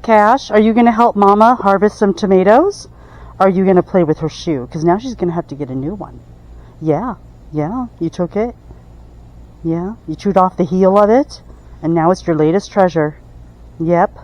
Cash, are you going to help Mama harvest some tomatoes? Or are you going to play with her shoe? Because now she's going to have to get a new one. Yeah, you took it. Yeah, you chewed off the heel of it. And now it's your latest treasure. Yep.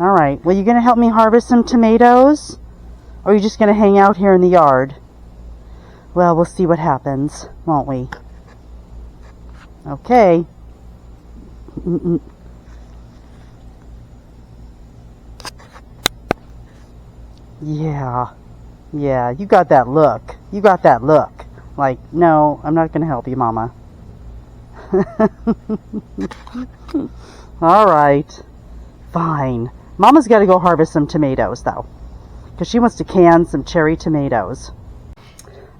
All right, well, you going to help me harvest some tomatoes? Or are you just going to hang out here in the yard? Well, we'll see what happens, won't we? Okay. Yeah, you got that look. You got that look. Like, no, I'm not going to help you, Mama. All right, fine. Mama's got to go harvest some tomatoes, though, because she wants to can some cherry tomatoes.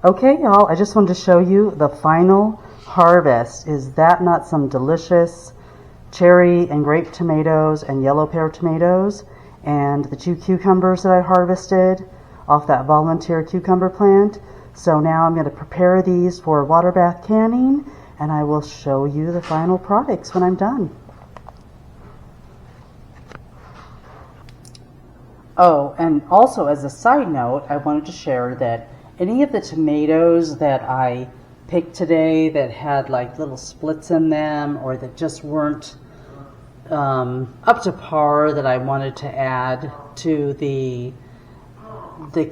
Okay, y'all, I just wanted to show you the final harvest. Is that not some delicious cherry and grape tomatoes and yellow pear tomatoes? And the 2 cucumbers that I harvested off that volunteer cucumber plant. So now I'm going to prepare these for water bath canning, and I will show you the final products when I'm done. Oh, and also as a side note, I wanted to share that any of the tomatoes that I picked today that had like little splits in them, or that just weren't up to par, that I wanted to add to the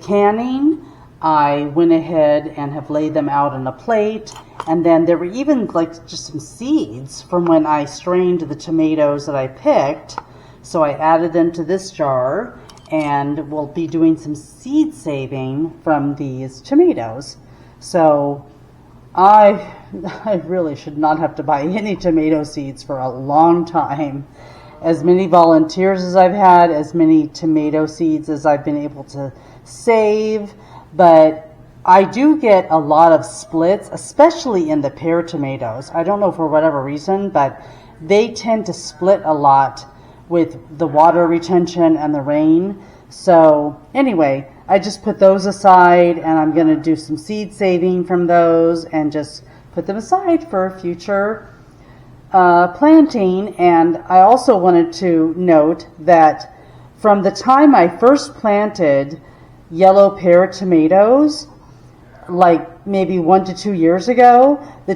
canning, I went ahead and have laid them out on a plate. And then there were even like just some seeds from when I strained the tomatoes that I picked. So I added them to this jar, and we'll be doing some seed saving from these tomatoes. So I really should not have to buy any tomato seeds for a long time. As many volunteers as I've had, as many tomato seeds as I've been able to save. But I do get a lot of splits, especially in the pear tomatoes. I don't know for whatever reason, but they tend to split a lot with the water retention and the rain. So anyway, I just put those aside, and I'm going to do some seed saving from those and just put them aside for future planting. And I also wanted to note that from the time I first planted yellow pear tomatoes, like maybe 1 to 2 years ago, the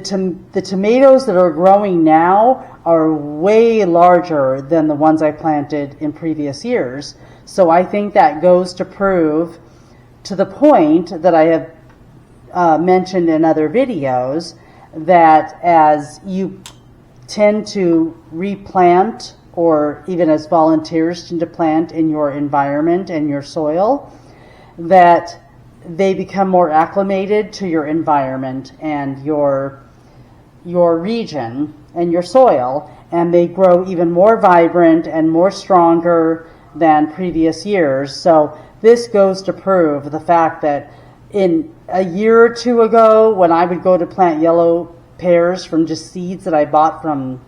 tomatoes that are growing now are way larger than the ones I planted in previous years. So I think that goes to prove to the point that I have mentioned in other videos, that as you tend to replant, or even as volunteers tend to plant in your environment and your soil, that they become more acclimated to your environment and your region and your soil, and they grow even more vibrant and more stronger than previous years. So this goes to prove the fact that in a year or two ago, when I would go to plant yellow pears from just seeds that I bought from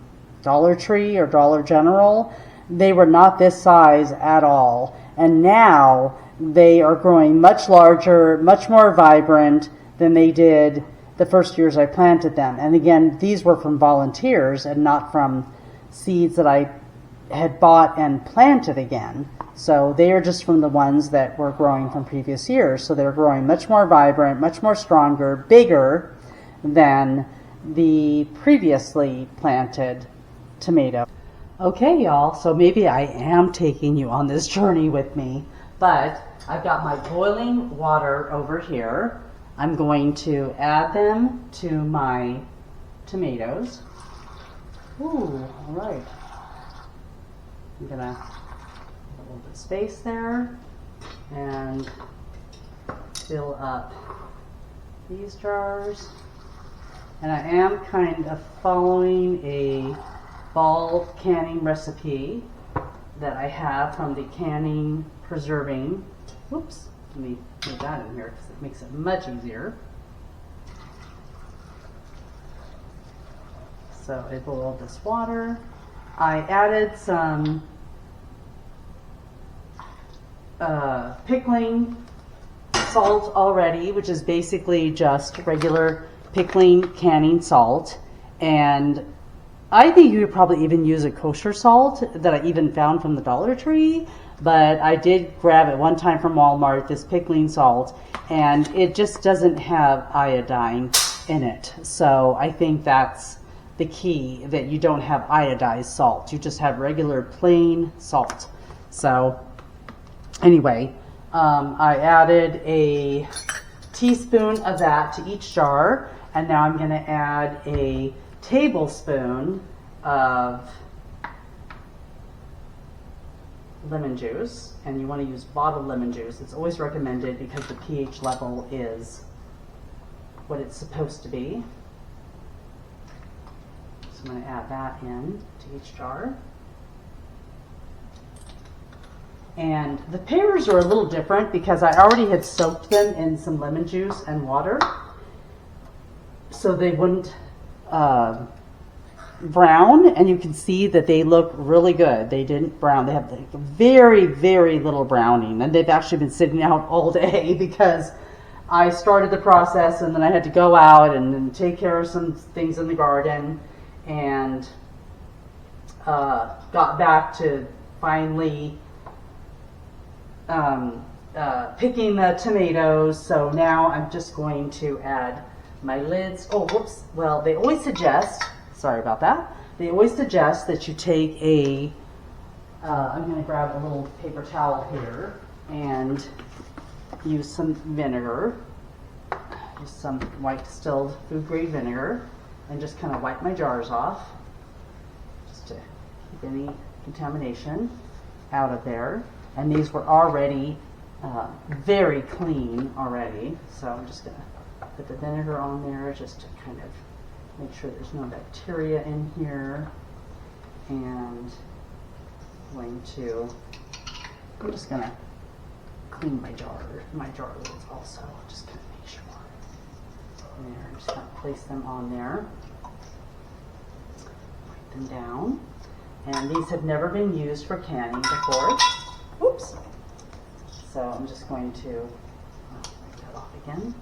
Dollar Tree or Dollar General, they were not this size at all. And now they are growing much larger, much more vibrant than they did the first years I planted them. And again, these were from volunteers and not from seeds that I had bought and planted again. So they are just from the ones that were growing from previous years. So they're growing much more vibrant, much more stronger, bigger than the previously planted tomato. Okay, y'all, so maybe I am taking you on this journey with me, but I've got my boiling water over here. I'm going to add them to my tomatoes. Ooh, all right. I'm gonna put a little bit of space there and fill up these jars. And I am kind of following a fall canning recipe that I have from the canning preserving. Whoops, let me put that in here because it makes it much easier. So I boiled this water. I added some pickling salt already, which is basically just regular pickling canning salt, and I think you could probably even use a kosher salt that I even found from the Dollar Tree, but I did grab it one time from Walmart, this pickling salt, and it just doesn't have iodine in it. So I think that's the key, that you don't have iodized salt. You just have regular plain salt. So anyway, I added a teaspoon of that to each jar, and now I'm going to add a tablespoon of lemon juice, and you want to use bottled lemon juice. It's always recommended because the pH level is what it's supposed to be. So I'm going to add that in to each jar. And the pears are a little different because I already had soaked them in some lemon juice and water, so they wouldn't brown, and you can see that they look really good. They didn't brown. They have very, very little browning, and they've actually been sitting out all day because I started the process and then I had to go out and take care of some things in the garden, and got back to finally picking the tomatoes. So now I'm just going to add my lids. Oh, whoops. Well, they always suggest, sorry about that, they always suggest that you take a, I'm going to grab a little paper towel here and use some vinegar, just some white distilled food grade vinegar, and just kind of wipe my jars off just to keep any contamination out of there. And these were already very clean already, so I'm just going to put the vinegar on there just to kind of make sure there's no bacteria in here. And I'm just going to clean my jar lids also, just kind of make sure. And there, I'm just going to place them on there, wipe them down. And these have never been used for canning before. Oops. So I'm just going to wipe that off again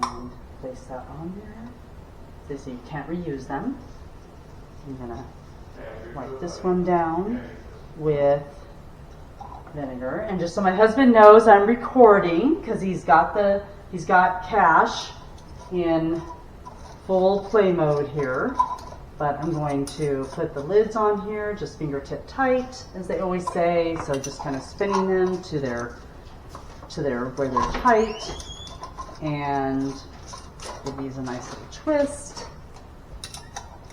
and place that on there. So you can't reuse them. I'm going to wipe this one down with vinegar. And just so my husband knows I'm recording, because he's got Cash in full play mode here. But I'm going to put the lids on here, just fingertip tight, as they always say. So just kind of spinning them to their where they're tight, and give these a nice little twist.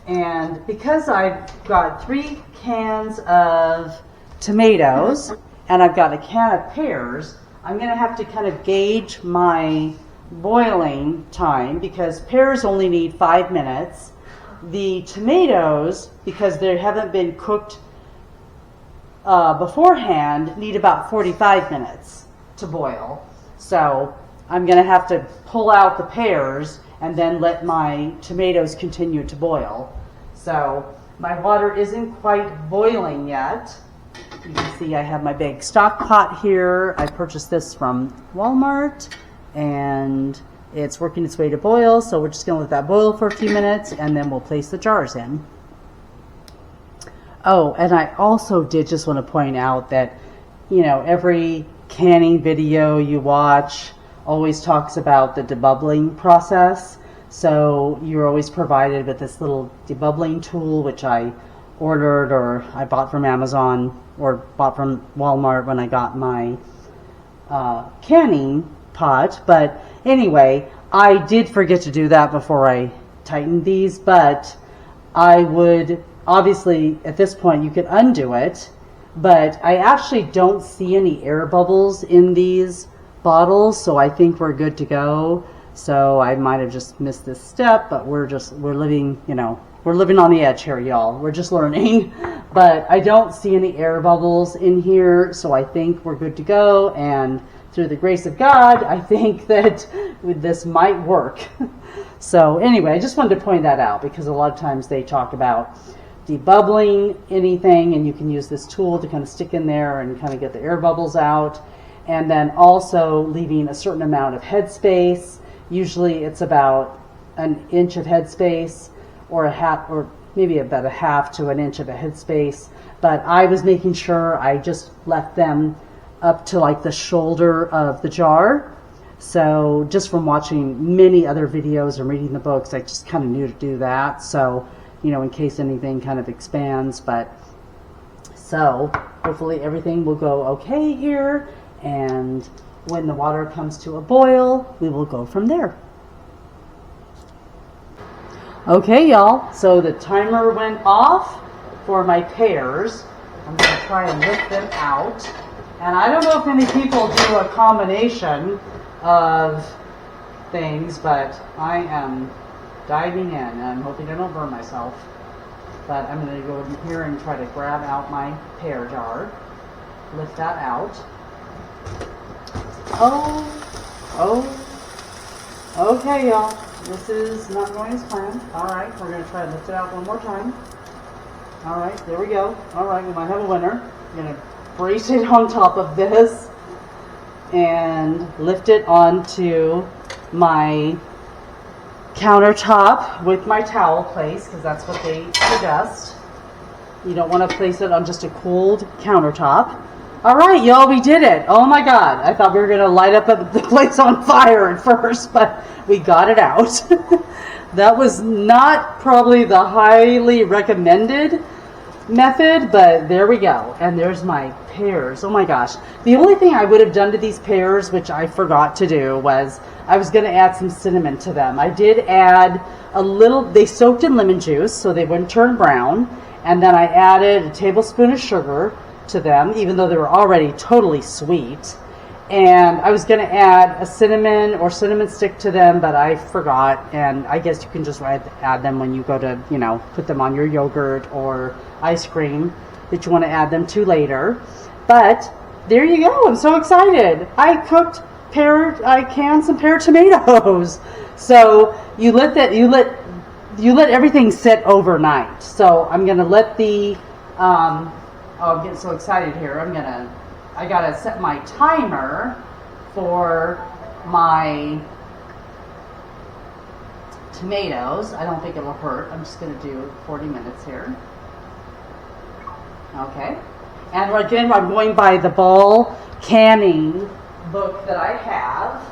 And because I've got 3 cans of tomatoes and I've got a can of pears, I'm going to have to kind of gauge my boiling time, because pears only need 5 minutes. The tomatoes, because they haven't been cooked beforehand, need about 45 minutes to boil. So I'm going to have to pull out the pears and then let my tomatoes continue to boil. So my water isn't quite boiling yet. You can see I have my big stock pot here. I purchased this from Walmart, and it's working its way to boil, so we're just going to let that boil for a few minutes, and then we'll place the jars in. Oh, and I also did just want to point out that, you know, every canning video you watch always talks about the debubbling process. So you're always provided with this little debubbling tool, which I ordered, or I bought from Amazon, or bought from Walmart when I got my canning pot. But anyway, I did forget to do that before I tightened these, but I would, obviously at this point you could undo it, but I actually don't see any air bubbles in these bottles, so I think we're good to go. So I might have just missed this step, but we're living, you know, we're living on the edge here, y'all. We're just learning. But I don't see any air bubbles in here, so I think we're good to go. And through the grace of God, I think that this might work. So anyway, I just wanted to point that out, because a lot of times they talk about debubbling anything, and you can use this tool to kind of stick in there and kind of get the air bubbles out. And then also leaving a certain amount of headspace. Usually it's about an inch of headspace or a half, or maybe about a half to an inch of a headspace. But I was making sure I just left them up to like the shoulder of the jar. So just from watching many other videos and reading the books, I just kind of knew to do that. So, you know, in case anything kind of expands. But so hopefully everything will go okay here. And when the water comes to a boil, we will go from there. Okay, y'all, so the timer went off for my pears. I'm going to try and lift them out. And I don't know if any people do a combination of things, but I am diving in, and I'm hoping I don't burn myself. But I'm going to go in here and try to grab out my pear jar. Lift that out. Okay, y'all. This is not going as planned. Alright, we're going to try to lift it out one more time. Alright, there we go. Alright, we might have a winner. I'm going to brace it on top of this and lift it onto my countertop with my towel place, because that's what they suggest. You don't want to place it on just a cooled countertop. Alright, y'all, we did it. Oh my god. I thought we were going to light up the place on fire at first, but we got it out. That was not probably the highly recommended method, but there we go. And there's my pears. Oh my gosh. The only thing I would have done to these pears, which I forgot to do, was I was going to add some cinnamon to them. I did add a little, they soaked in lemon juice so they wouldn't turn brown, and then I added a tablespoon of sugar to them, even though they were already totally sweet. And I was going to add a cinnamon or cinnamon stick to them, but I forgot. And I guess you can just add them when you go to, you know, put them on your yogurt or ice cream that you want to add them to later. But there you go. I'm so excited. I canned some pear tomatoes. So you let everything sit overnight. So I'm going to let the I'm getting so excited here. I gotta set my timer for my tomatoes. I don't think it'll hurt. I'm just gonna do 40 minutes here. Okay. And again, I'm going by the ball canning book that I have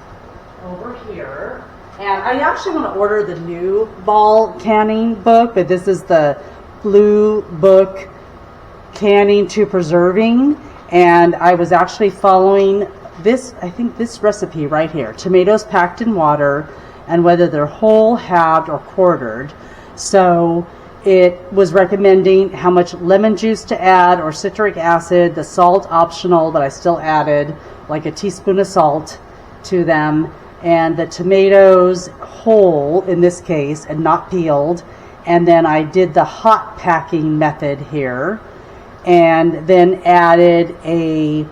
over here. And I actually want to order the new ball canning book, but this is the blue book, Canning to Preserving, and I was actually following this, I think this recipe right here, tomatoes packed in water, and whether they're whole, halved, or quartered. So it was recommending how much lemon juice to add or citric acid, the salt optional, but I still added like a teaspoon of salt to them, and the tomatoes whole in this case and not peeled. And then I did the hot packing method here, and then added a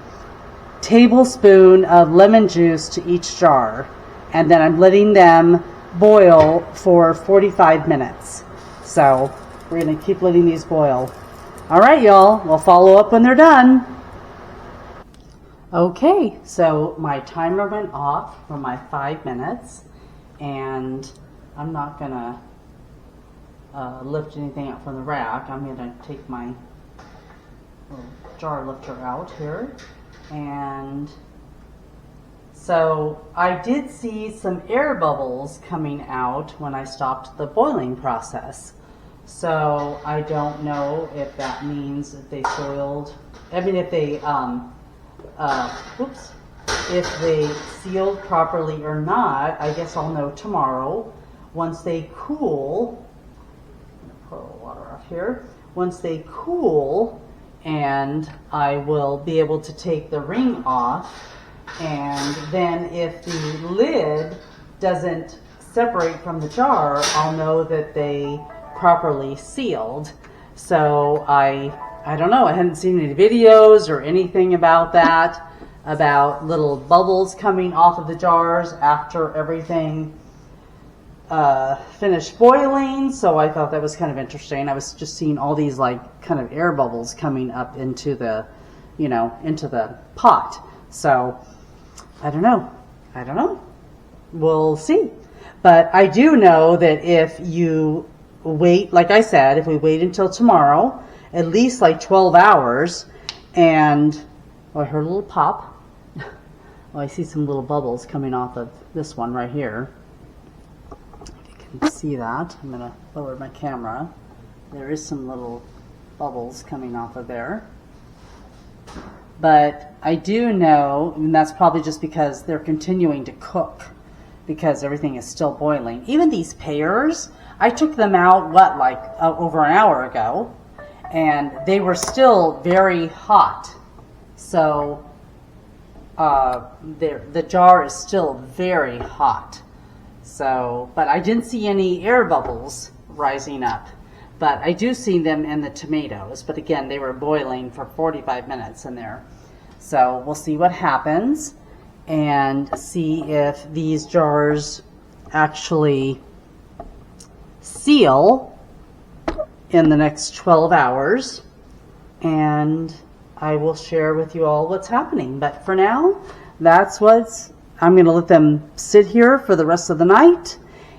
tablespoon of lemon juice to each jar. And then I'm letting them boil for 45 minutes. So we're going to keep letting these boil. All right, y'all, we'll follow up when they're done. Okay, so my timer went off for my 5 minutes, and I'm not going to lift anything up from the rack. I'm going to take my jar lifter out here, and so I did see some air bubbles coming out when I stopped the boiling process. So I don't know if that means that they soiled, I mean if they if they sealed properly or not. I guess I'll know tomorrow once they cool. I'm gonna pour a little water off here. Once they cool, and I will be able to take the ring off, and then if the lid doesn't separate from the jar, I'll know that they properly sealed. So I don't know, I hadn't seen any videos or anything about that, about little bubbles coming off of the jars after everything finished boiling, so I thought that was kind of interesting. I was just seeing all these like kind of air bubbles coming up into the, you know, into the pot. So I don't know. We'll see. But I do know that if you wait, like I said, if we wait until tomorrow, at least like 12 hours, and oh, I heard a little pop. Oh, I see some little bubbles coming off of this one right here. If you can see that, I'm going to lower my camera. There is some little bubbles coming off of there. But I do know, and that's probably just because they're continuing to cook, because everything is still boiling. Even these pears, I took them out, over an hour ago, and they were still very hot. So the jar is still very hot. So, but I didn't see any air bubbles rising up. But I do see them in the tomatoes. But again, they were boiling for 45 minutes in there. So we'll see what happens and see if these jars actually seal in the next 12 hours. And I will share with you all what's happening. But for now, I'm going to let them sit here for the rest of the night.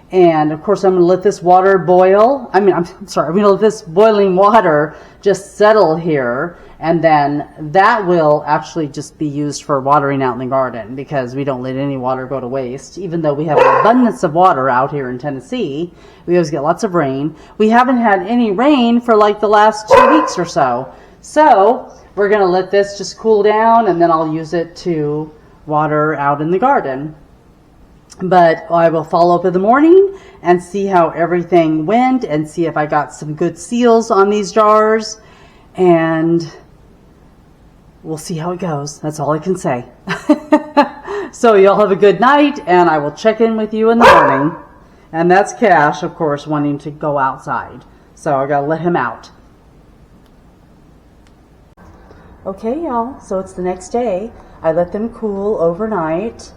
And of course, I'm going to let this water boil. I'm going to let this boiling water just settle here. And then that will actually just be used for watering out in the garden, because we don't let any water go to waste. Even though we have an abundance of water out here in Tennessee, we always get lots of rain. We haven't had any rain for like the last 2 weeks or so. So we're going to let this just cool down, and then I'll use it to water out in the garden. But I will follow up in the morning and see how everything went, and see if I got some good seals on these jars, and we'll see how it goes. That's all I can say. So y'all have a good night, and I will check in with you in the morning. And that's Cash, of course, wanting to go outside. So I gotta let him out. Okay, y'all, so it's the next day. I let them cool overnight,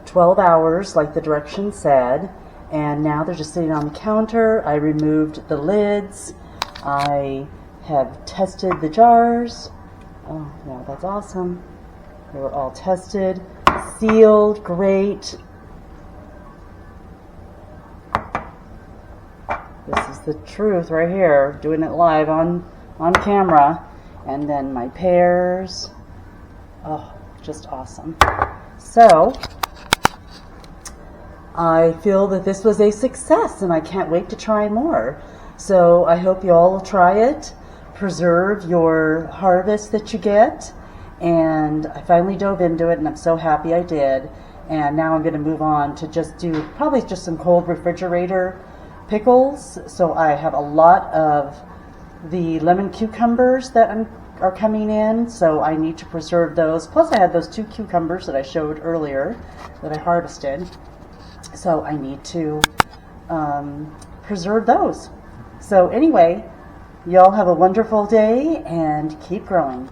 12 hours like the directions said, and now they're just sitting on the counter. I removed the lids. I have tested the jars. Oh, yeah, that's awesome. They were all tested, sealed, great. This is the truth right here, doing it live on camera. And then my pears. Oh, just awesome. So I feel that this was a success, and I can't wait to try more. So I hope you all will try it. Preserve your harvest that you get. And I finally dove into it, and I'm so happy I did. And now I'm going to move on to just do probably just some cold refrigerator pickles. So I have a lot of the lemon cucumbers that are coming in, so I need to preserve those. Plus I had those 2 cucumbers that I showed earlier that I harvested, so I need to preserve those. So anyway, y'all have a wonderful day and keep growing.